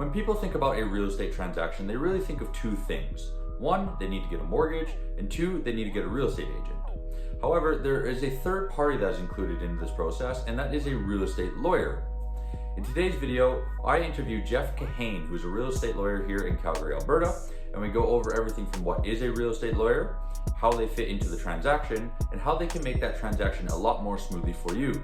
When people think about a real estate transaction, they really think of two things. One, they need to get a mortgage, and two, they need to get a real estate agent. However, there is a third party that is included in this process, and that is a real estate lawyer. In today's video, I interview Jeff Kahane, who is a real estate lawyer here in Calgary, Alberta, and we go over everything from what is a real estate lawyer, how they fit into the transaction, and how they can make that transaction a lot more smoothly for you.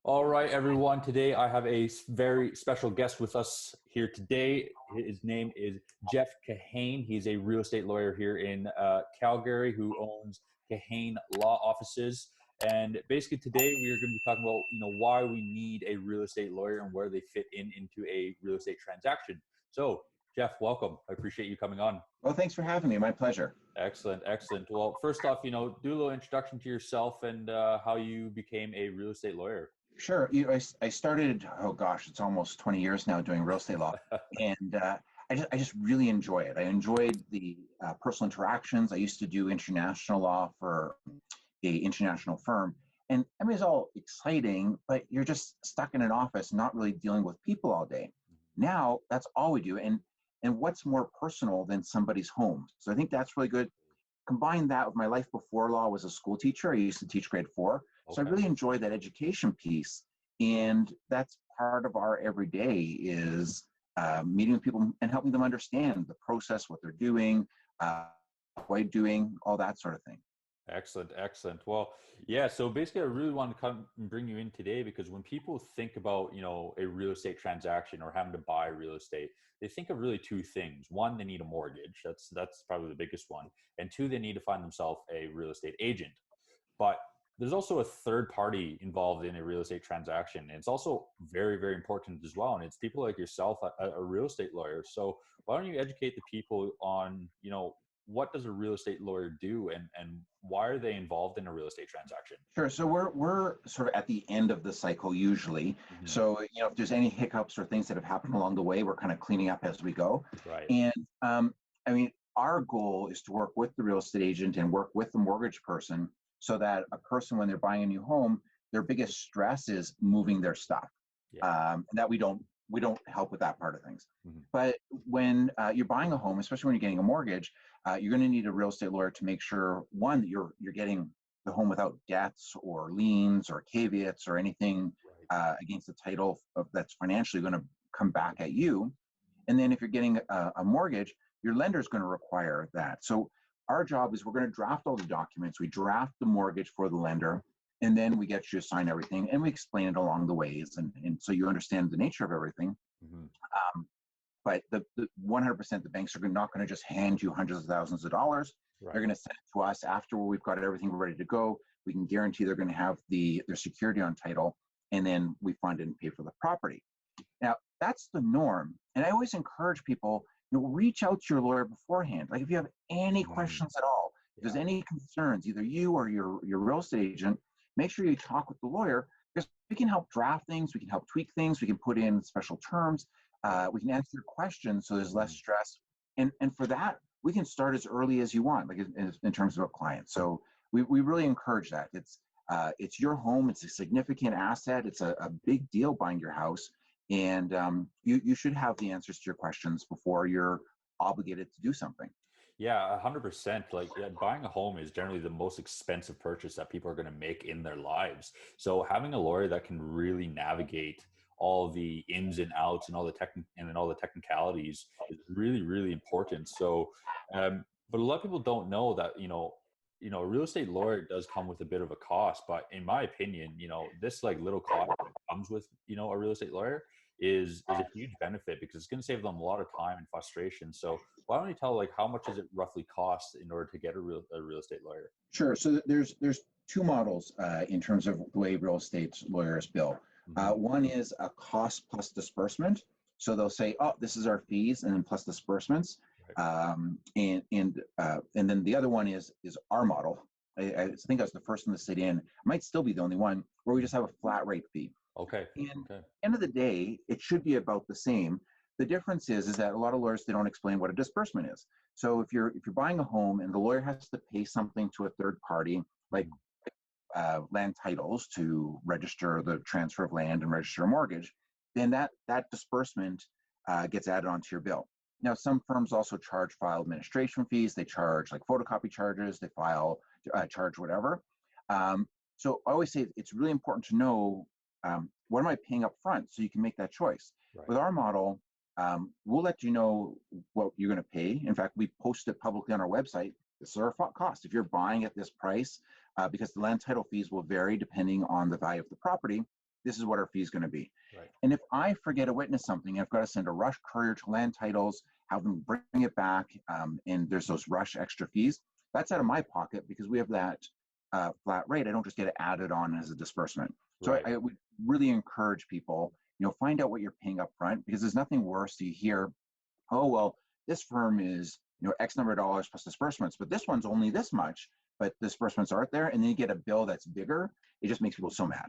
All right, everyone. Today I have a very special guest with us here today. His name is Jeff Kahane. He's a real estate lawyer here in Calgary who owns Kahane Law Offices. And basically today we are going to be talking about, why we need a real estate lawyer and where they fit into a real estate transaction. So, Jeff, welcome. I appreciate you coming on. Well, thanks for having me. My pleasure. Excellent, excellent. Well, first off, do a little introduction to yourself and how you became a real estate lawyer. Sure. I started, it's almost 20 years now doing real estate law. And I just really enjoy it. I enjoyed the personal interactions. I used to do international law for a international firm. And I mean, it's all exciting, but you're just stuck in an office, not really dealing with people all day. Now, that's all we do. And what's more personal than somebody's home? So I think that's really good. Combine that with my life before law was a school teacher. I used to teach grade 4. So I really enjoy that education piece. And that's part of our everyday is meeting with people and helping them understand the process, what they're doing, why doing, all that sort of thing. Excellent, excellent. Well, yeah, so basically I really want to come and bring you in today because when people think about, a real estate transaction or having to buy real estate, they think of really two things. One, they need a mortgage. That's probably the biggest one. And two, they need to find themselves a real estate agent. But there's also a third party involved in a real estate transaction. And it's also very, very important as well. And it's people like yourself, a real estate lawyer. So why don't you educate the people on, what does a real estate lawyer do and why are they involved in a real estate transaction? Sure. So we're sort of at the end of the cycle usually. Mm-hmm. So, if there's any hiccups or things that have happened along the way, we're kind of cleaning up as we go. Right. And our goal is to work with the real estate agent and work with the mortgage person so that a person, when they're buying a new home, their biggest stress is moving their stuff. Yeah. And that we don't help with that part of things. Mm-hmm. But when you're buying a home, especially when you're getting a mortgage, you're going to need a real estate lawyer to make sure, one, that you're getting the home without debts or liens or caveats or anything against the title that's financially going to come back at you. And then if you're getting a mortgage, your lender is going to require that. So our job is we're going to draft all the documents. We draft the mortgage for the lender, and then we get you to sign everything, and we explain it along the ways, and so you understand the nature of everything. Mm-hmm. But the 100%, the banks are not going to just hand you hundreds of thousands of dollars. Right. They're going to send it to us after we've got everything ready to go. We can guarantee they're going to have their security on title, and then we fund it and pay for the property. Now, that's the norm. And I always encourage people, reach out to your lawyer beforehand. Like if you have any questions at all, if there's any concerns, either you or your real estate agent, make sure you talk with the lawyer because we can help draft things, we can help tweak things, we can put in special terms, we can answer your questions so there's less stress. And for that, we can start as early as you want, like in terms of a client. So we really encourage that. It's your home, it's a significant asset, it's a big deal buying your house. And you should have the answers to your questions before you're obligated to do something. Yeah, 100%. Buying a home is generally the most expensive purchase that people are going to make in their lives. So having a lawyer that can really navigate all the ins and outs and all the technicalities is really, really important. So, but a lot of people don't know that, a real estate lawyer does come with a bit of a cost, but in my opinion, this little cost that comes with, a real estate lawyer is a huge benefit because it's going to save them a lot of time and frustration. So why don't you tell how much does it roughly cost in order to get a real estate lawyer? Sure. So there's two models in terms of the way real estate lawyers bill. Mm-hmm. One is a cost plus disbursement. So they'll say, oh, this is our fees and then plus disbursements. Right. And then the other one is our model. I think I was the first in the city and might still be the only one where we just have a flat rate fee. Okay. And at the end of the day, it should be about the same. The difference is that a lot of lawyers, they don't explain what a disbursement is. So if you're buying a home and the lawyer has to pay something to a third party, like land titles to register the transfer of land and register a mortgage, then that disbursement gets added onto your bill. Now, some firms also charge file administration fees. They charge like photocopy charges. They charge whatever. So I always say it's really important to know what am I paying up front so you can make that choice. Right. With our model, we'll let you know what you're going to pay. In fact, we post it publicly on our website. This is our cost. If you're buying at this price, because the land title fees will vary depending on the value of the property, this is what our fee is going to be. Right. And if I forget to witness something, I've got to send a rush courier to land titles, have them bring it back, and there's those rush extra fees. That's out of my pocket because we have that flat rate. I don't just get it added on as a disbursement. So right. I would really encourage people, find out what you're paying up front, because there's nothing worse to hear, oh, well, this firm is, X number of dollars plus disbursements, but this one's only this much, but disbursements aren't there. And then you get a bill that's bigger. It just makes people so mad.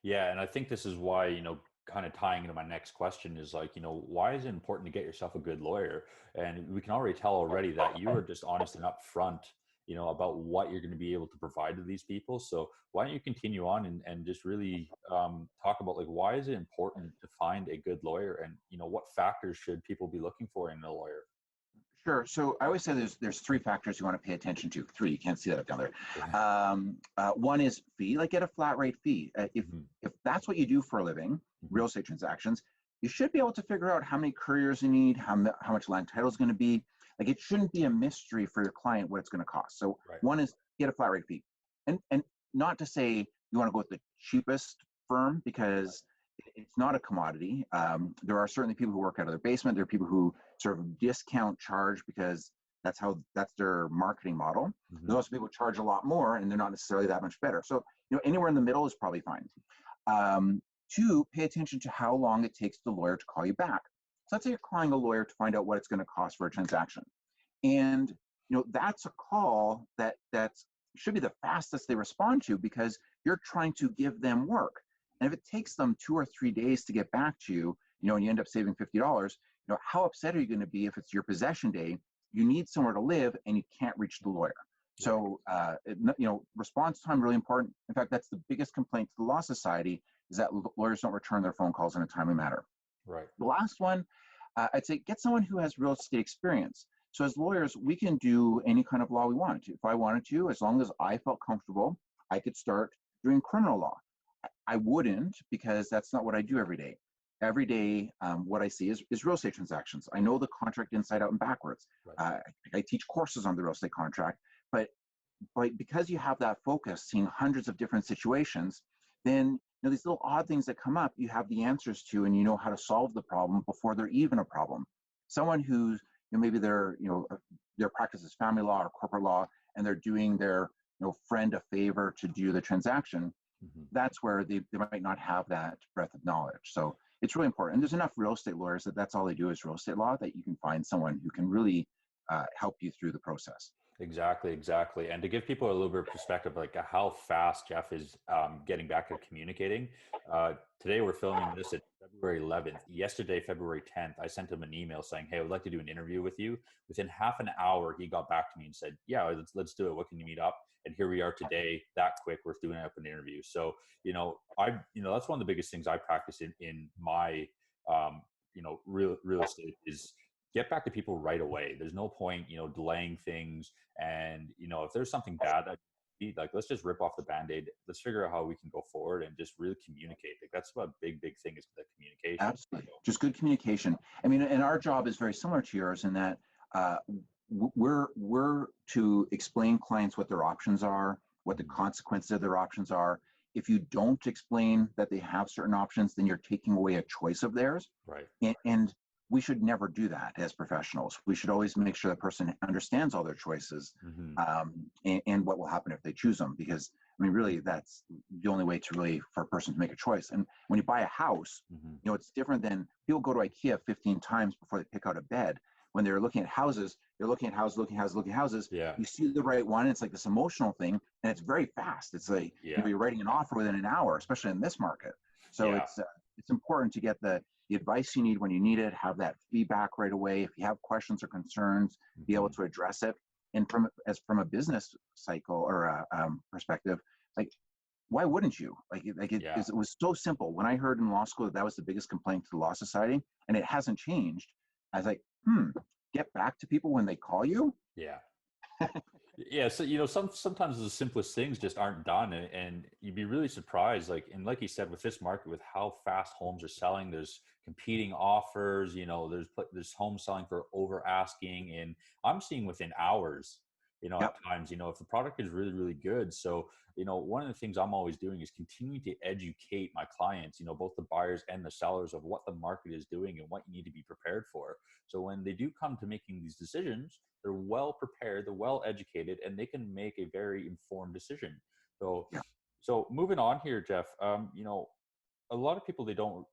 Yeah. And I think this is why, kind of tying into my next question is like, why is it important to get yourself a good lawyer? And we can already tell already that you are just honest and upfront, about what you're going to be able to provide to these people. So why don't you continue on and just really talk about like, why is it important to find a good lawyer, and, what factors should people be looking for in a lawyer? Sure. So I always say there's three factors you want to pay attention to. Three, you can't see that up down there. One is fee, like get a flat rate fee. If that's what you do for a living, real estate transactions, you should be able to figure out how many couriers you need, how much land title is going to be. Like, it shouldn't be a mystery for your client what it's going to cost. So right. One is get a flat rate fee, and not to say you want to go with the cheapest firm, because it's not a commodity. There are certainly people who work out of their basement. There are people who sort of discount charge because that's their marketing model. Mm-hmm. There's also people who charge a lot more and they're not necessarily that much better. So, anywhere in the middle is probably fine. Two, pay attention to how long it takes the lawyer to call you back. So let's say you're calling a lawyer to find out what it's going to cost for a transaction. And, that's a call that should be the fastest they respond to, because you're trying to give them work. And if it takes them 2 or 3 days to get back to you, and you end up saving $50, how upset are you going to be if it's your possession day, you need somewhere to live, and you can't reach the lawyer? So, response time, really important. In fact, that's the biggest complaint to the Law Society, is that lawyers don't return their phone calls in a timely manner. Right. The last one, I'd say get someone who has real estate experience. So as lawyers, we can do any kind of law we want to. If I wanted to, as long as I felt comfortable, I could start doing criminal law. I wouldn't, because that's not what I do every day. Every day, what I see is real estate transactions. I know the contract inside out and backwards. Right. I teach courses on the real estate contract, but because you have that focus, seeing hundreds of different situations, then these little odd things that come up, you have the answers to, and you know how to solve the problem before they're even a problem. Someone who's, maybe their practice is family law or corporate law, and they're doing their friend a favor to do the transaction, that's where they might not have that breadth of knowledge. So it's really important. And there's enough real estate lawyers that's all they do is real estate law, that you can find someone who can really help you through the process. Exactly. And to give people a little bit of perspective, like how fast Jeff is getting back to communicating. Today we're filming this at February 11th. Yesterday, February 10th, I sent him an email saying, hey, I would like to do an interview with you. Within half an hour, he got back to me and said, yeah, let's do it. What can you meet up? And here we are today, that quick, we're doing up an interview. So, that's one of the biggest things I practice in my, real estate is get back to people right away. There's no point, delaying things. And, if there's something bad, like, let's just rip off the Band-Aid. Let's figure out how we can go forward and just really communicate. Like, that's a big thing, is the communication. Absolutely. Just good communication. I mean, and our job is very similar to yours in that we're to explain clients what their options are, what the consequences of their options are. If you don't explain that they have certain options, then you're taking away a choice of theirs. Right. And we should never do that as professionals. We should always make sure the person understands all their choices, and what will happen if they choose them. Because, really, that's the only way for a person to make a choice. And when you buy a house, it's different than people go to IKEA 15 times before they pick out a bed. When they're looking at houses, they're looking at houses. Yeah. You see the right one. It's like this emotional thing, and it's very fast. It's like you're writing an offer within an hour, especially in this market. So it's important to get the the advice you need when you need it, have that feedback right away. If you have questions or concerns, be able to address it. And from a business cycle or a perspective, like, why wouldn't you? It was so simple. When I heard in law school that was the biggest complaint to the Law Society, and it hasn't changed, I was like, get back to people when they call you. Yeah. Yeah. So, sometimes the simplest things just aren't done, and you'd be really surprised. Like you said, with this market, with how fast homes are selling, there's competing offers, there's homes selling for over asking, and I'm seeing within hours, at times, if the product is really, really good. So, one of the things I'm always doing is continuing to educate my clients, both the buyers and the sellers, of what the market is doing and what you need to be prepared for. So when they do come to making these decisions, they're well prepared, they're well educated, and they can make a very informed decision. So moving on here, Jeff, a lot of people, they don't,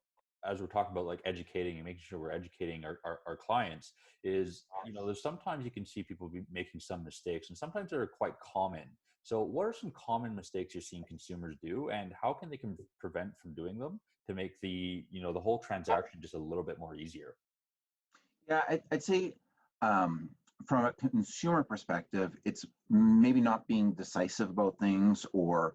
as we're talking about, like, educating and making sure we're educating our clients, is, there's sometimes you can see people be making some mistakes, and sometimes they're quite common. So what are some common mistakes you're seeing consumers do, and how can they prevent from doing them to make the whole transaction just a little bit more easier? Yeah, I'd say from a consumer perspective, it's maybe not being decisive about things, or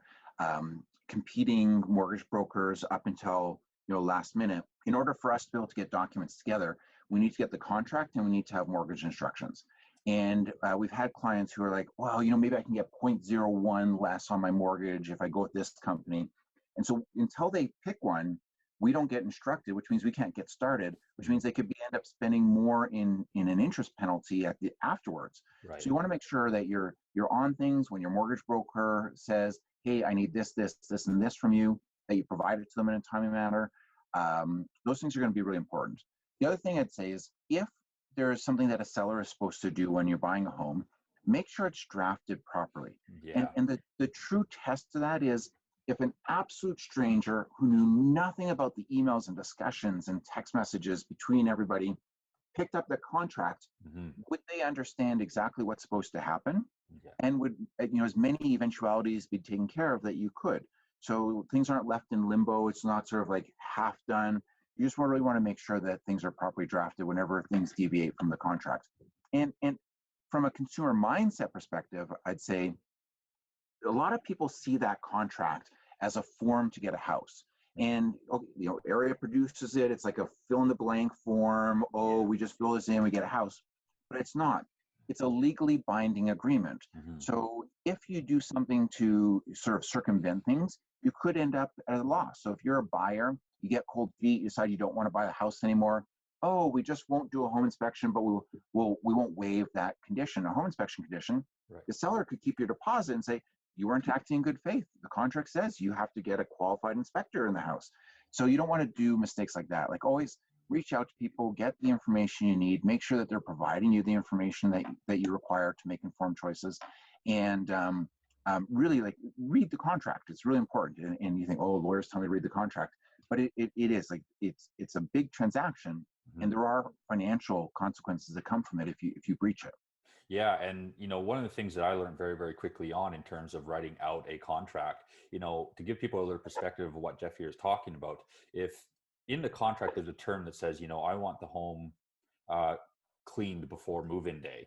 competing mortgage brokers up until last minute. In order for us to be able to get documents together, we need to get the contract and we need to have mortgage instructions. And we've had clients who are like, well, maybe I can get 0.01 less on my mortgage if I go with this company. And so until they pick one, we don't get instructed, which means we can't get started, which means they could end up spending more in an interest penalty afterwards. Right. So you want to make sure that you're on things when your mortgage broker says, hey, I need this, and this from you, that you provide it to them in a timely manner. Those things are going to be really important. The other thing I'd say is, if there's something that a seller is supposed to do when you're buying a home, make sure it's drafted properly. Yeah. And the true test to that is, if an absolute stranger who knew nothing about the emails and discussions and text messages between everybody picked up the contract, would they understand exactly what's supposed to happen? Yeah. And would as many eventualities be taken care of that you could? So things aren't left in limbo. It's not sort of like half done. You just really want to make sure that things are properly drafted whenever things deviate from the contract. And from a consumer mindset perspective, I'd say a lot of people see that contract as a form to get a house. And area produces it. It's like a fill in the blank form. Oh, we just fill this in, we get a house. But it's not. It's a legally binding agreement. So if you do something to sort of circumvent things, you could end up at a loss. So if you're a buyer, you get cold feet, you decide you don't want to buy a house anymore. Oh, we just won't do a home inspection, but we won't waive that condition, a home inspection condition. Right. The seller could keep your deposit and say, you weren't acting in good faith. The contract says you have to get a qualified inspector in the house. So you don't want to do mistakes like that. Like, always reach out to people, get the information you need, make sure that they're providing you the information that you require to make informed choices. And really, like, read the contract. It's really important. And you think, oh, lawyers tell me to read the contract. But it is like, it's a big transaction, and there are financial consequences that come from it if you breach it. Yeah. And, one of the things that I learned very, very quickly on, in terms of writing out a contract, to give people a little perspective of what Jeff here is talking about, if in the contract there's a term that says, I want the home cleaned before move-in day.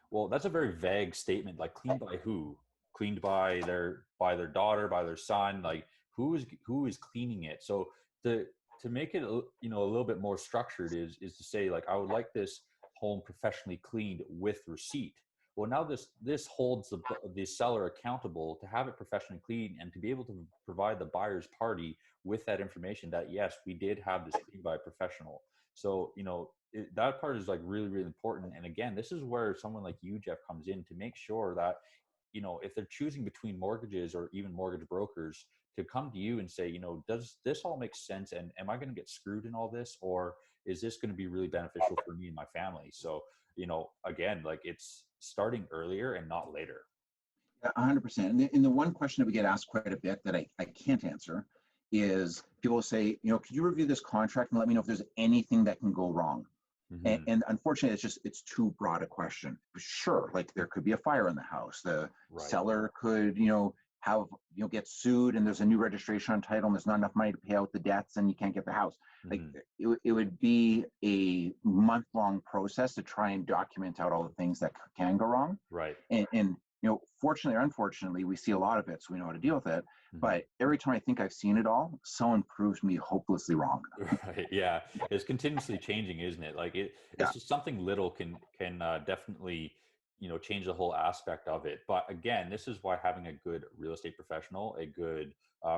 Well, that's a very vague statement. Like, cleaned by who? Cleaned by their daughter, by their son? Like, who is cleaning it? So to make it, a little bit more structured is to say, like, I would like this home professionally cleaned with receipt. Well, now this holds the seller accountable to have it professionally cleaned, and to be able to provide the buyer's party with that information that, yes, we did have this cleaned by a professional. So, that part is, like, really, really important. And again, this is where someone like you, Jeff, comes in to make sure that, if they're choosing between mortgages or even mortgage brokers, to come to you and say, does this all make sense? And am I going to get screwed in all this? Or is this going to be really beneficial for me and my family? So, again, like, it's starting earlier and not later. 100%. And the one question that we get asked quite a bit that I can't answer is, people say, could you review this contract and let me know if there's anything that can go wrong? And unfortunately, it's too broad a question. Sure, like, there could be a fire in the house. The seller could, have, get sued and there's a new registration on title and there's not enough money to pay out the debts and you can't get the house. Like it would be a month-long process to try and document out all the things that can go wrong. Right. And fortunately or unfortunately, we see a lot of it, so we know how to deal with it. But every time I think I've seen it all, someone proves me hopelessly wrong. Right. Yeah. It's continuously changing, isn't it? Like it's just something little can definitely, change the whole aspect of it. But again, this is why having a good real estate professional, a good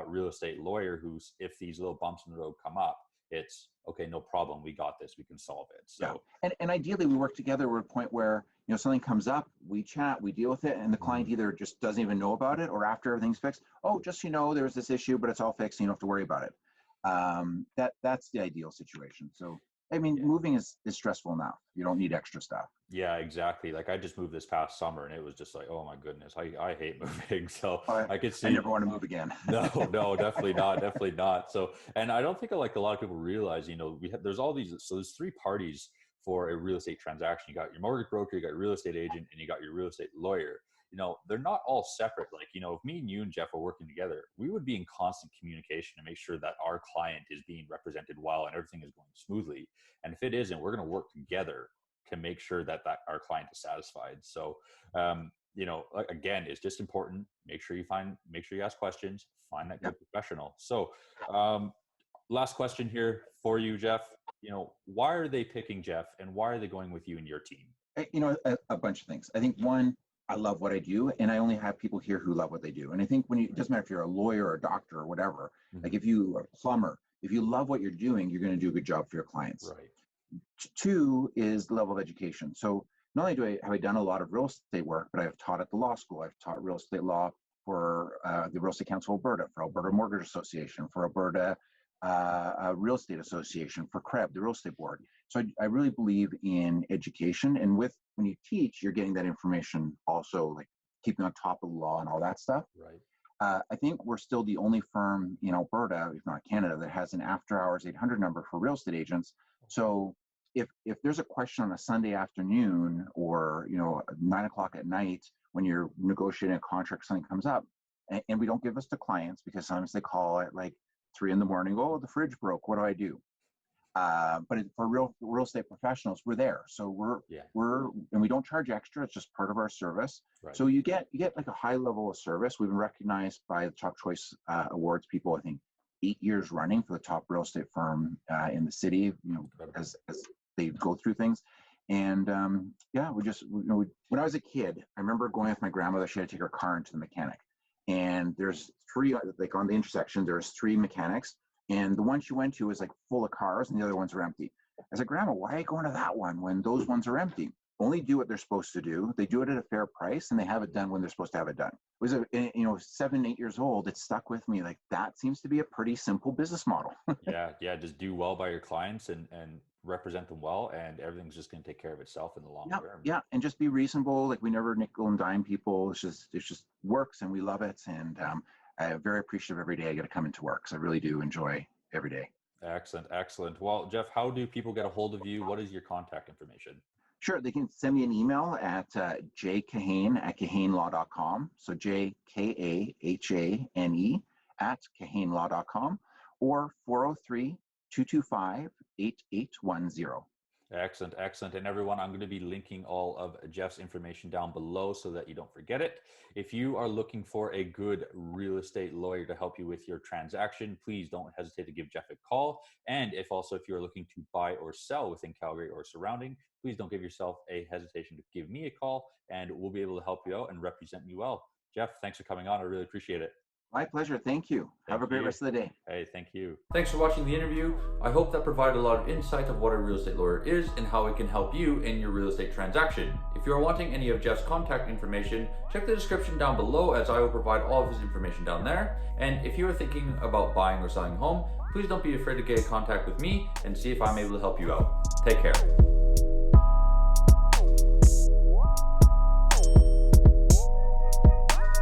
real estate lawyer who's, if these little bumps in the road come up, it's okay, no problem. We got this. We can solve it. So, and ideally we work together. We're at a point where, something comes up, we chat, we deal with it, and the client either just doesn't even know about it, or after everything's fixed, oh, just, there's this issue, but it's all fixed. You don't have to worry about it. That's the ideal situation. So, moving is stressful enough. You don't need extra stuff. Yeah, exactly. Like I just moved this past summer and it was just like, oh my goodness, I hate moving. So I could see. I never want to move again. No, definitely not. Definitely not. So, and I don't think like a lot of people realize, there's all these, so there's three parties for a real estate transaction. You got your mortgage broker, you got your real estate agent, and you got your real estate lawyer. They're not all separate. Like, if me and you and Jeff are working together, we would be in constant communication to make sure that our client is being represented well and everything is going smoothly. And if it isn't, we're going to work together to make sure that our client is satisfied. So, again, it's just important. Make sure you ask questions, find that good professional. So, last question here for you, Jeff. Why are they picking Jeff and why are they going with you and your team? A bunch of things. I think one, I love what I do, and I only have people here who love what they do. And I think it doesn't matter if you're a lawyer or a doctor or whatever, like if you are a plumber, if you love what you're doing, you're going to do a good job for your clients. Right. Two is the level of education. So not only have I done a lot of real estate work, but I've taught at the law school. I've taught real estate law for the Real Estate Council of Alberta, for Alberta Mortgage Association, for Alberta Real Estate Association, for CREB, the Real Estate Board. So I really believe in education, and when you teach, you're getting that information also, like keeping on top of the law and all that stuff. Right. I think we're still the only firm in Alberta, if not Canada, that has an after-hours 800 number for real estate agents. So if there's a question on a Sunday afternoon or 9 o'clock at night when you're negotiating a contract, something comes up, and we don't give this to clients because sometimes they call at like 3 a.m, oh, the fridge broke, what do I do? But for real estate professionals, we're there. So and we don't charge extra. It's just part of our service. Right. So you get like a high level of service. We've been recognized by the Top Choice Awards people, I think 8 years running, for the top real estate firm in the city, as they go through things. And when I was a kid, I remember going with my grandmother. She had to take her car into the mechanic. And there's three, like on the intersection, there's 3 mechanics. And the one she went to was like full of cars and the other ones are empty. I said, Grandma, why are you going to that one when those ones are empty? Only do what they're supposed to do. They do it at a fair price and they have it done when they're supposed to have it done. It was 7, 8 years old. It stuck with me. Like, that seems to be a pretty simple business model. Yeah. Just do well by your clients and represent them well, and everything's just going to take care of itself in the long term. Yeah. And just be reasonable. Like, we never nickel and dime people. It just works and we love it. And I'm very appreciative every day I get to come into work. So I really do enjoy every day. Excellent. Well, Jeff, how do people get a hold of you? What is your contact information? Sure. They can send me an email at jkahane@kahanelaw.com. So JKAHANE @kahanelaw.com, or 403-225-8810. Excellent. And everyone, I'm going to be linking all of Jeff's information down below so that you don't forget it. If you are looking for a good real estate lawyer to help you with your transaction, please don't hesitate to give Jeff a call. And if you're looking to buy or sell within Calgary or surrounding, please don't give yourself a hesitation to give me a call, and we'll be able to help you out and represent you well. Jeff, thanks for coming on. I really appreciate it. My pleasure. Thank you. Have a great rest of the day. Hey, thank you. Thanks for watching the interview. I hope that provided a lot of insight of what a real estate lawyer is and how it can help you in your real estate transaction. If you are wanting any of Jeff's contact information, check the description down below, as I will provide all of his information down there. And if you are thinking about buying or selling a home, please don't be afraid to get in contact with me and see if I'm able to help you out. Take care.